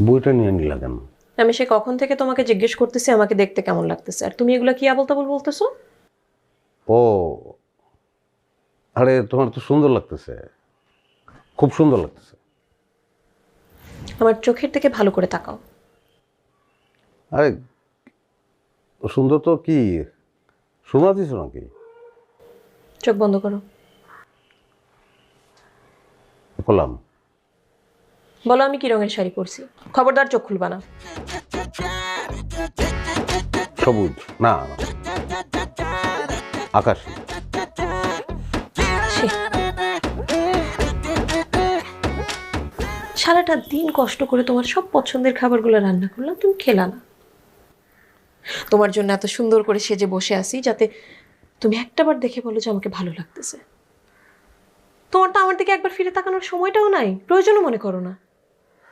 বইটা নিয়ে নিলা কেন? আমি সে কখন থেকে তোমাকে জিজ্ঞেস করতেছি আমাকে দেখতে কেমন লাগতেছে, আর তুমি এগুলো কি আবল তাবল বলতেছো? ও, আরে তোমার তো সুন্দর লাগতেছে, খুব সুন্দর লাগতেছে। আমার চোখের দিকে ভালো করে তাকাও। আরে সুন্দর তো কি শোনা দিছ নাকি? চোখ বন্ধ করো। বললাম বলো আমি কি রঙের শাড়ি পরছি। খবরদার চোখ খুলবা না। সবুজ না না, আকাশি। ছি, সারাটা দিন কষ্ট করে তোমার সব পছন্দের খাবারগুলো রান্না করলাম, তুমি খেলা না। তোমার জন্য এত সুন্দর করে সেজে বসে আছি যাতে তুমি একটাবার দেখে বলো যে আমাকে ভালো লাগতেছে। তোমার তো আমার দিকে একবার ফিরে তাকানোর সময়টাও নাই, প্রয়োজনও মনে করো না।